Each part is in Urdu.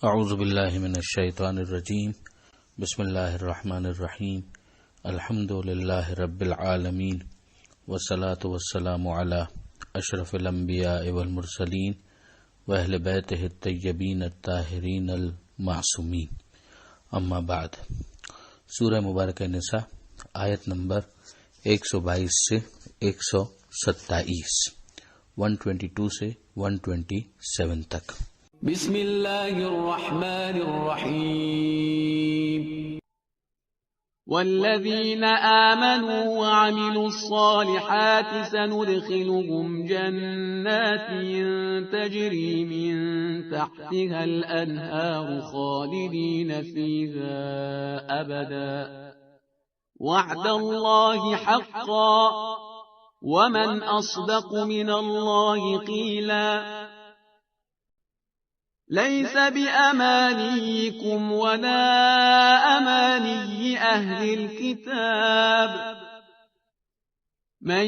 اعوذ باللہ من الشیطان الرجیم بسم اللہ الرحمن الرحیم الحمد للہ رب العالمین والصلاة والسلام علی اشرف الانبیاء والمرسلین واہل بیتہ الطیبین الطاہرین المعصومین، اما بعد۔ سورہ مبارکہ نساء آیت نمبر 122 سے 127، 122 سے 127 تک۔ بسم اللہ الرحمن الرحیم۔ والذین آمنوا وعملوا الصالحات سندخلهم جنات تجری من تحتها الانہار خالدین فیها ابدا وعد اللہ حقا ومن اصدق من اللہ قیلا ليس بأمانيكم ولا أماني أهل الكتاب من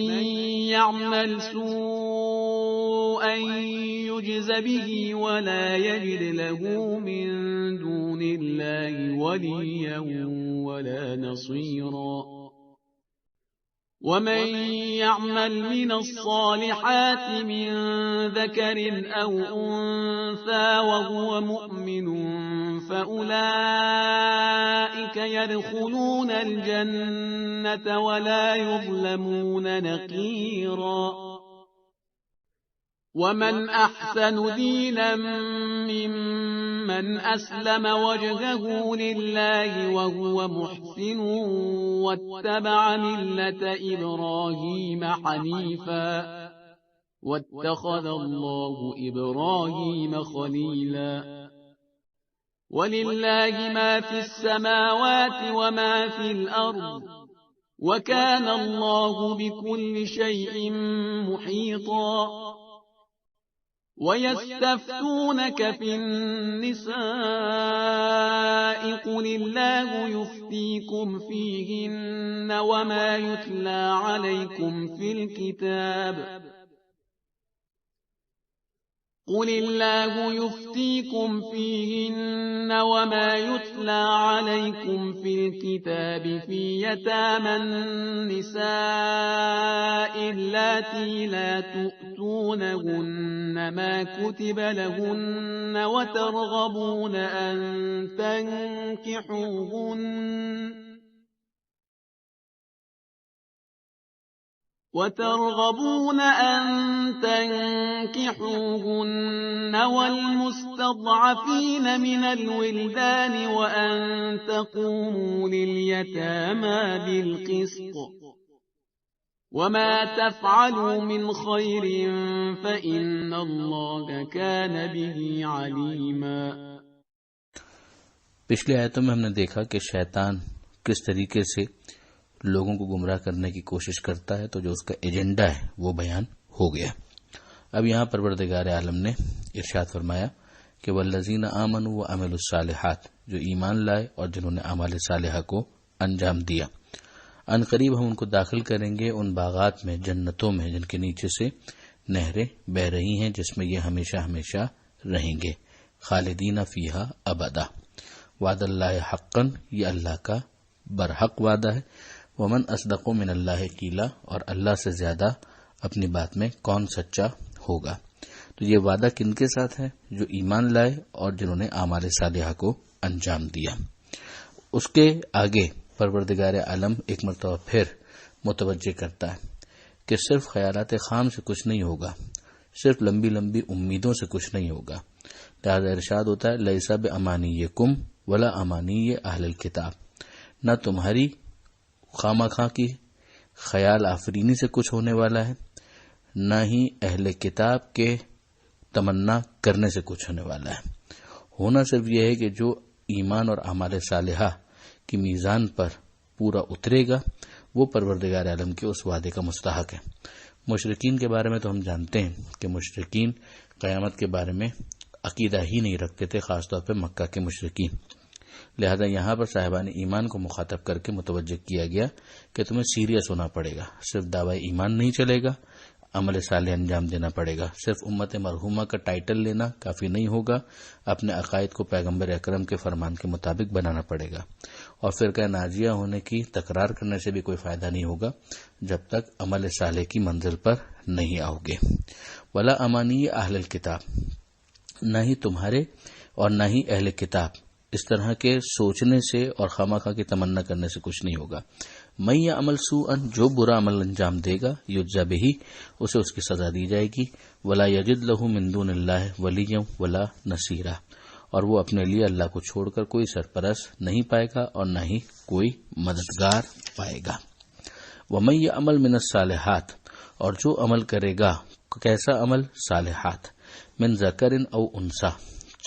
يعمل سوءا يجز به ولا يجد له من دون الله وليا ولا نصيرا ومن يعمل من الصالحات من ذكر أو أنثى وهو مؤمن فأولئك يدخلون الجنة ولا يظلمون نقيرا ومن أحسن دينا ممن أسلم وجهه لله وهو محسن واتبع ملة إبراهيم حنيفا واتخذ الله إبراهيم خليلا ولله ما في السماوات وما في الأرض وكان الله بكل شيء محيطا وَيَسْتَفْتُونَكَ فِي النِّسَاءِ قُلِ اللَّهُ يُفْتِيكُمْ فِيهِنَّ وَمَا يُتْلَى عَلَيْكُمْ فِي الْكِتَابِ قل الله يفتيكم فيهن وما يتلى عليكم في الكتاب في يتامى النساء اللاتي لا تؤتونهن ما كتب لهن وترغبون أن تنكحوهن والمستضعفين من الولدان وأن تقوموا لليتامى بالقسط وما تفعلوا من خير فإن الله كان به عليما۔ پچھلی آیتوں میں ہم نے دیکھا کہ شیطان کس طریقے سے لوگوں کو گمراہ کرنے کی کوشش کرتا ہے، تو جو اس کا ایجنڈا ہے وہ بیان ہو گیا۔ اب یہاں پروردگار عالم نے ارشاد فرمایا کہ والذین آمنوا وعملوا الصالحات، جو ایمان لائے اور جنہوں نے اعمال صالحہ کو انجام دیا، ان قریب ہم ان کو داخل کریں گے ان باغات میں، جنتوں میں، جن کے نیچے سے نہریں بہ رہی ہیں، جس میں یہ ہمیشہ ہمیشہ رہیں گے، خالدین فیہا ابدا، وعد اللہ حقا، یہ اللہ کا برحق وعدہ ہے، ومن اصدق من اللہ قیلا، اور اللہ سے زیادہ اپنی بات میں کون سچا ہوگا۔ تو یہ وعدہ کن کے ساتھ ہے؟ جو ایمان لائے اور جنہوں نے اعمال صالحہ کو انجام دیا۔ اس کے آگے پروردگار عالم ایک مرتبہ پھر متوجہ کرتا ہے کہ صرف خیالات خام سے کچھ نہیں ہوگا، صرف لمبی لمبی امیدوں سے کچھ نہیں ہوگا۔ لہذا ارشاد ہوتا ہے لیسا بامانیکم ولا امانی اہل الکتاب، نہ تمہاری خواہ کی خیال آفرینی سے کچھ ہونے والا ہے، نہ ہی اہل کتاب کے تمنا کرنے سے کچھ ہونے والا ہے۔ ہونا صرف یہ ہے کہ جو ایمان اور اعمال صالحہ کی میزان پر پورا اترے گا وہ پروردگار عالم کے اس وعدے کا مستحق ہے۔ مشرکین کے بارے میں تو ہم جانتے ہیں کہ مشرکین قیامت کے بارے میں عقیدہ ہی نہیں رکھتے تھے، خاص طور پہ مکہ کے مشرکین۔ لہذا یہاں پر صاحبان ایمان کو مخاطب کر کے متوجہ کیا گیا کہ تمہیں سیریس ہونا پڑے گا، صرف دعوی ایمان نہیں چلے گا، عمل صالح انجام دینا پڑے گا. صرف امت مرحومہ کا ٹائٹل لینا کافی نہیں ہوگا، اپنے عقائد کو پیغمبر اکرم کے فرمان کے مطابق بنانا پڑے گا. اور فرقہ ناجیہ ہونے کی تکرار کرنے سے بھی کوئی فائدہ نہیں ہوگا جب تک عمل صالح کی منزل پر نہیں آؤ گے. ولا امانی اہل الکتاب، نہ ہی تمہارے اور نہ ہی اہل کتاب اس طرح کے سوچنے سے اور خواہ کی تمنا کرنے سے کچھ نہیں ہوگا. میں یا عمل سوءا، جو برا عمل انجام دے گا، یجزا بہ، اسے اس کی سزا دی جائے گی. ولا یجد لہ من دون اللہ ولیا ولا نصیرا، اور وہ اپنے لیے اللہ کو چھوڑ کر کوئی سرپرست نہیں پائے گا اور نہ ہی کوئی مددگار پائے گا. ومن یعمل من الصالحات، اور جو عمل کرے گا، کیسا عمل؟ صالحات، من ذکر او انثی،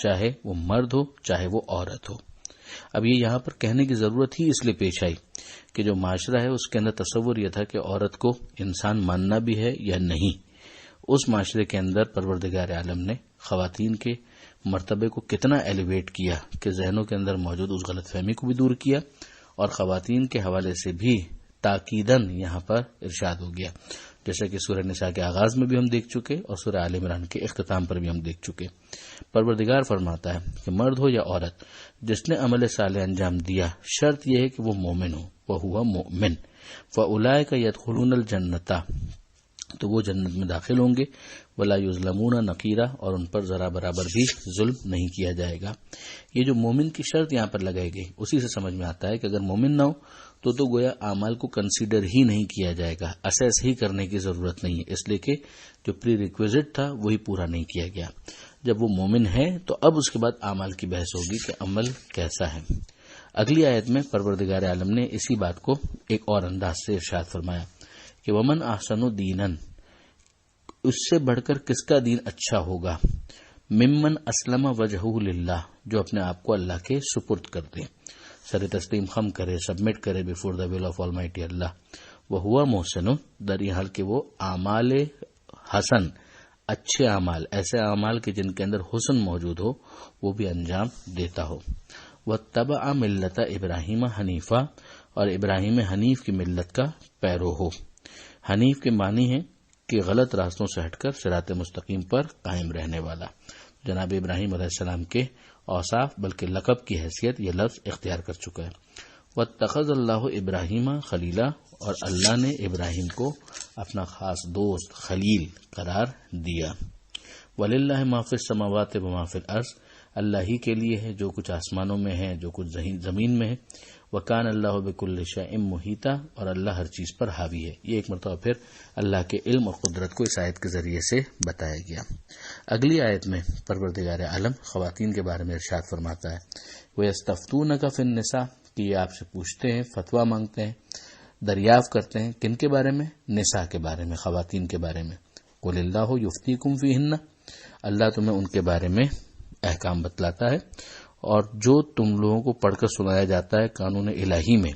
چاہے وہ مرد ہو چاہے وہ عورت ہو. اب یہ یہاں پر کہنے کی ضرورت ہی اس لیے پیش آئی کہ جو معاشرہ ہے اس کے اندر تصور یہ تھا کہ عورت کو انسان ماننا بھی ہے یا نہیں. اس معاشرے کے اندر پروردگار عالم نے خواتین کے مرتبے کو کتنا ایلیویٹ کیا کہ ذہنوں کے اندر موجود اس غلط فہمی کو بھی دور کیا، اور خواتین کے حوالے سے بھی تاکیداً یہاں پر ارشاد ہو گیا، جیسا کہ سورہ نساء کے آغاز میں بھی ہم دیکھ چکے اور سورہ آل عمران کے اختتام پر بھی ہم دیکھ چکے. پروردگار فرماتا ہے کہ مرد ہو یا عورت جس نے عمل صالح انجام دیا، شرط یہ ہے کہ وہ مومن ہو. وَهُوَ مُؤْمِنٌ فَأُولَٰئِكَ يَدْخُلُونَ الْجَنَّةَ، تو وہ جنت میں داخل ہوں گے. وَلَا يُظْلَمُونَ نَقِيرًا، اور ان پر ذرا برابر بھی ظلم نہیں کیا جائے گا. یہ جو مومن کی شرط یہاں پر لگائی گئی، اسی سے سمجھ میں آتا ہے کہ اگر مومن نہ ہو تو گویا اعمال کو کنسیڈر ہی نہیں کیا جائے گا، اسیس ہی کرنے کی ضرورت نہیں ہے، اس لیے کہ جو پری ریکویزٹ تھا وہی پورا نہیں کیا گیا. جب وہ مومن ہے تو اب اس کے بعد اعمال کی بحث ہوگی کہ عمل کیسا ہے. اگلی آیت میں پروردگار عالم نے اسی بات کو ایک اور انداز سے ارشاد فرمایا کہ ومن احسن دینا، اس سے بڑھ کر کس کا دین اچھا ہوگا، ممن اسلم وجہہ للہ، جو اپنے آپ کو اللہ کے سپرد کر دے، سر تسلیم خم کرے، سبمٹ کرے before the will of Almighty Allah. وہوا محسن، در یہ حال کہ وہ اعمال حسن، اچھے اعمال، ایسے اعمال کے جن کے اندر حسن موجود ہو، وہ بھی انجام دیتا ہو. واتبع ملت ابراہیم حنیفہ، اور ابراہیم حنیف کی ملت کا پیرو ہو. حنیف کے معنی ہے کہ غلط راستوں سے ہٹ کر صراط مستقیم پر قائم رہنے والا. جناب ابراہیم علیہ السلام کے اوصاف بلکہ لقب کی حیثیت یہ لفظ اختیار کر چکا ہے. واتخذ اللہ ابراہیم خلیلا، اور اللہ نے ابراہیم کو اپنا خاص دوست خلیل قرار دیا. وللہ ما فی السماوات وما فی الارض، اللہ ہی کے لیے ہے جو کچھ آسمانوں میں ہے جو کچھ زمین میں ہے. وکان اللہ بکل شیء محیطا، اور اللہ ہر چیز پر حاوی ہے. یہ ایک مرتبہ پھر اللہ کے علم اور قدرت کو اس آیت کے ذریعے سے بتایا گیا. اگلی آیت میں پروردگار عالم خواتین کے بارے میں ارشاد فرماتا ہے وَيَسْتَفْتُونَكَ فِي النِّسَاءِ، کہ یہ آپ سے پوچھتے ہیں، فتویٰ مانگتے ہیں، دریافت کرتے ہیں. کن کے بارے میں؟ نساء کے بارے میں، خواتین کے بارے میں. قُلِ اللَّهُ يُفْتِيكُمْ فِيهِنَّ، اللہ تمہیں ان کے بارے میں احکام بتلاتا ہے، اور جو تم لوگوں کو پڑھ کر سنایا جاتا ہے قانون الہی میں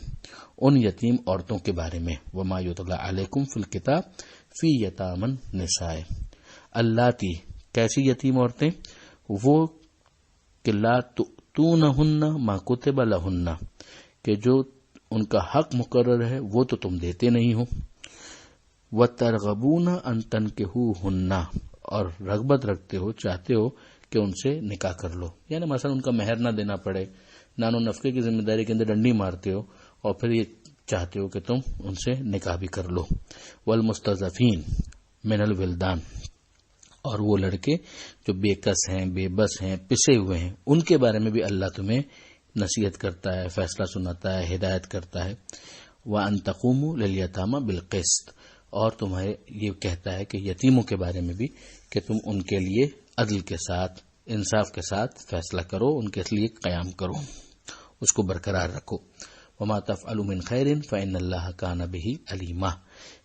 ان یتیم عورتوں کے بارے میں. وما یتلی علیکم فی الکتاب فی یتامی النساء اللاتی، کیسی یتیم عورتیں؟ وہ کہ لا تؤتونہن ما کتب لہن، کہ جو ان کا حق مقرر ہے وہ تو تم دیتے نہیں ہو. وترغبون ان تنکحوہن، اور رغبت رکھتے ہو، چاہتے ہو کہ ان سے نکاح کر لو. یعنی مثلا ان کا مہر نہ دینا پڑے، نان و نفقے کی ذمہ داری کے اندر ڈنڈی مارتے ہو، اور پھر یہ چاہتے ہو کہ تم ان سے نکاح بھی کر لو. والمستضعفین من الولدان، اور وہ لڑکے جو بے کس ہیں، بے بس ہیں، پسے ہوئے ہیں، ان کے بارے میں بھی اللہ تمہیں نصیحت کرتا ہے، فیصلہ سناتا ہے، ہدایت کرتا ہے. وَأَن تَقُومُوا لِلْيَتَامَى بِالْقِسْطِ، اور تمہیں یہ کہتا ہے کہ یتیموں کے بارے میں بھی کہ تم ان کے لیے عدل کے ساتھ، انصاف کے ساتھ فیصلہ کرو، ان کے لیے قیام کرو، اس کو برقرار رکھو. وما تفعلوا من خیر فإن اللہ کان بہ علیما،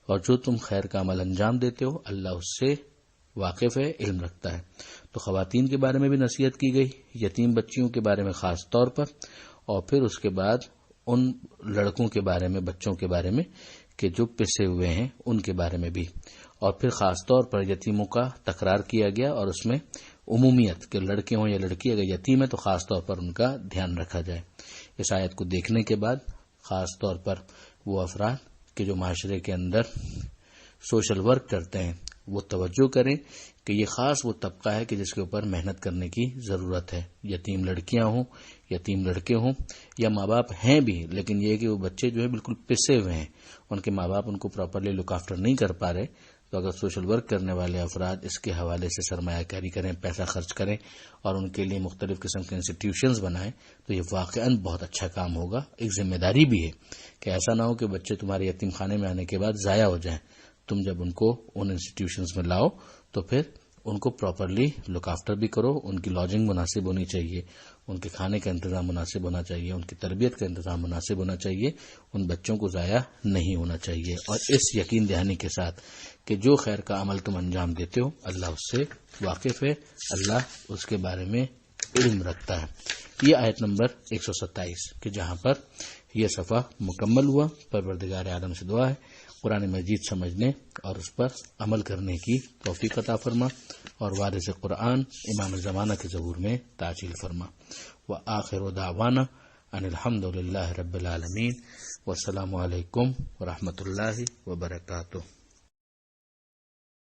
اور جو تم خیر کا عمل انجام دیتے ہو اللہ اس سے واقف ہے، علم رکھتا ہے. تو خواتین کے بارے میں بھی نصیحت کی گئی، یتیم بچیوں کے بارے میں خاص طور پر، اور پھر اس کے بعد ان لڑکوں کے بارے میں، بچوں کے بارے میں کہ جو پسے ہوئے ہیں ان کے بارے میں بھی، اور پھر خاص طور پر یتیموں کا تکرار کیا گیا، اور اس میں عمومیت کہ لڑکے ہوں یا لڑکی، اگر یتیم ہے تو خاص طور پر ان کا دھیان رکھا جائے. اس آیت کو دیکھنے کے بعد خاص طور پر وہ افراد کہ جو معاشرے کے اندر سوشل ورک کرتے ہیں، وہ توجہ کریں کہ یہ خاص وہ طبقہ ہے کہ جس کے اوپر محنت کرنے کی ضرورت ہے. یتیم لڑکیاں ہوں، یتیم لڑکے ہوں، یا ماں باپ ہیں بھی لیکن یہ کہ وہ بچے جو ہے بالکل پسے ہوئے ہیں، ان کے ماں باپ ان کو پراپرلی لک آفٹر نہیں کر پا رہے، تو اگر سوشل ورک کرنے والے افراد اس کے حوالے سے سرمایہ کاری کریں، پیسہ خرچ کریں اور ان کے لیے مختلف قسم کے انسٹیٹیوشنز بنائیں تو یہ واقعاً بہت اچھا کام ہوگا. ایک ذمہ داری بھی ہے کہ ایسا نہ ہو کہ بچے تمہارے یتیم خانے میں آنے کے بعد ضائع ہو جائیں. تم جب ان کو ان انسٹیٹیوشنز میں لاؤ تو پھر ان کو پراپرلی لک آفٹر بھی کرو، ان کی لاجنگ مناسب ہونی چاہیے، ان کے کھانے کا انتظام مناسب ہونا چاہیے، ان کی تربیت کا انتظام مناسب ہونا چاہیے، ان بچوں کو ضائع نہیں ہونا چاہیے. اور اس یقین دہانی کے ساتھ کہ جو خیر کا عمل تم انجام دیتے ہو اللہ اس سے واقف ہے، اللہ اس کے بارے میں علم رکھتا ہے. یہ آیت نمبر 127 کہ جہاں پر یہ صفحہ مکمل ہوا. پروردگار عالم سے دعا ہے قرآن مجید سمجھنے اور اس پر عمل کرنے کی توفیق عطا فرما اور وارث قرآن امام زمانہ کے ظہور میں تعجیل فرما. وآخر دعوانا ان الحمد للہ رب العالمین. والسلام علیکم ورحمۃ اللہ وبرکاتہ.